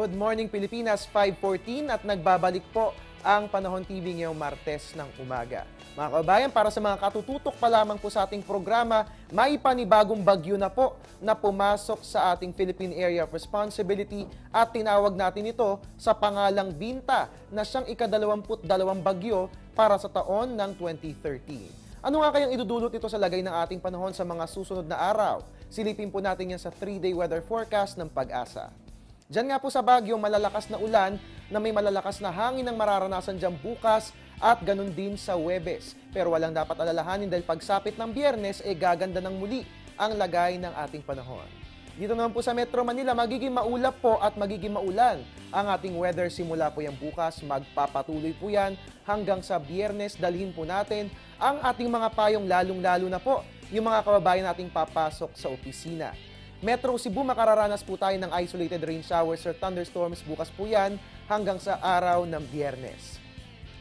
Good morning Pilipinas, 5:14 at nagbabalik po ang Panahon TV ngayong Martes ng umaga. Mga kababayan, para sa mga katututok pa lamang po sa ating programa, may panibagong bagyo na po na pumasok sa ating Philippine Area of Responsibility at tinawag natin ito sa pangalang Binta na siyang ika-22 bagyo para sa taon ng 2013. Ano nga kayang idudulot ito sa lagay ng ating panahon sa mga susunod na araw? Silipin po natin yan sa 3-day weather forecast ng Pag-asa. Diyan nga po sa Baguio, malalakas na ulan na may malalakas na hangin ang mararanasan dyan bukas at ganun din sa Huwebes. Pero walang dapat alalahanin dahil pagsapit ng Biyernes, gaganda ng muli ang lagay ng ating panahon. Dito naman po sa Metro Manila, magiging maulap po at magiging maulan ang ating weather simula po yan bukas. Magpapatuloy po yan hanggang sa Biyernes. Dalhin po natin ang ating mga payong lalong-lalo na po yung mga kababayan nating papasok sa opisina. Metro Cebu, makararanas po tayo ng isolated rain showers or thunderstorms bukas po yan hanggang sa araw ng Biyernes.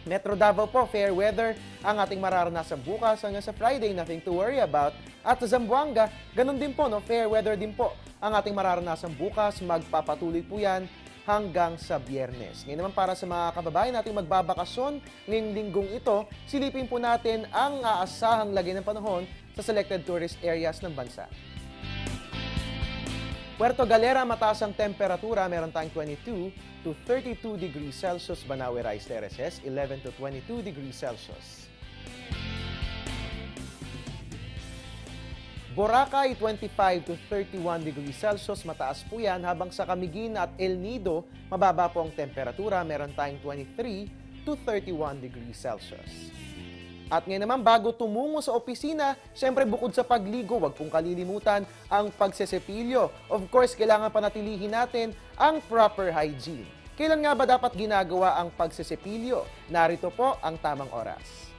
Metro Davao po, fair weather ang ating mararanasan bukas hanggang sa Friday, nothing to worry about. At sa Zamboanga, ganun din po, fair weather din po ang ating mararanasan bukas, magpapatuloy po yan hanggang sa Biyernes. Ngayon naman para sa mga kababayan nating magbabakasyon ngayong linggong ito, silipin po natin ang aasahang lagay ng panahon sa selected tourist areas ng bansa. Puerto Galera, mataas ang temperatura, meron tayong 22 to 32 degrees Celsius. Banawe Rice Terraces, 11 to 22 degrees Celsius. Boracay, 25 to 31 degrees Celsius. Mataas po yan. Habang sa Camiguin at El Nido, mababa po ang temperatura, meron tayong 23 to 31 degrees Celsius. At ngayon naman, bago tumungo sa opisina, syempre bukod sa pagligo, huwag pong kalilimutan ang pagsesepilyo. Of course, kailangan panatilihin natin ang proper hygiene. Kailan nga ba dapat ginagawa ang pagsesepilyo? Narito po ang tamang oras.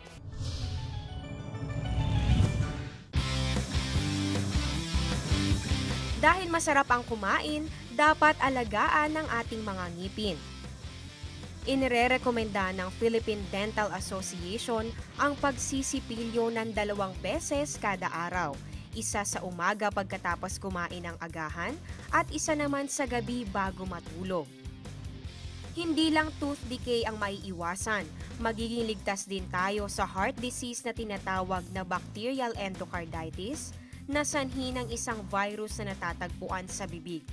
Dahil masarap ang kumain, dapat alagaan ng ating mga ngipin. Inirerekomenda ng Philippine Dental Association ang pagsisipilyo ng 2 beses kada araw. Isa sa umaga pagkatapos kumain ng agahan at isa naman sa gabi bago matulog. Hindi lang tooth decay ang maiiwasan, magiging ligtas din tayo sa heart disease na tinatawag na bacterial endocarditis na sanhi ng isang virus na natatagpuan sa bibig.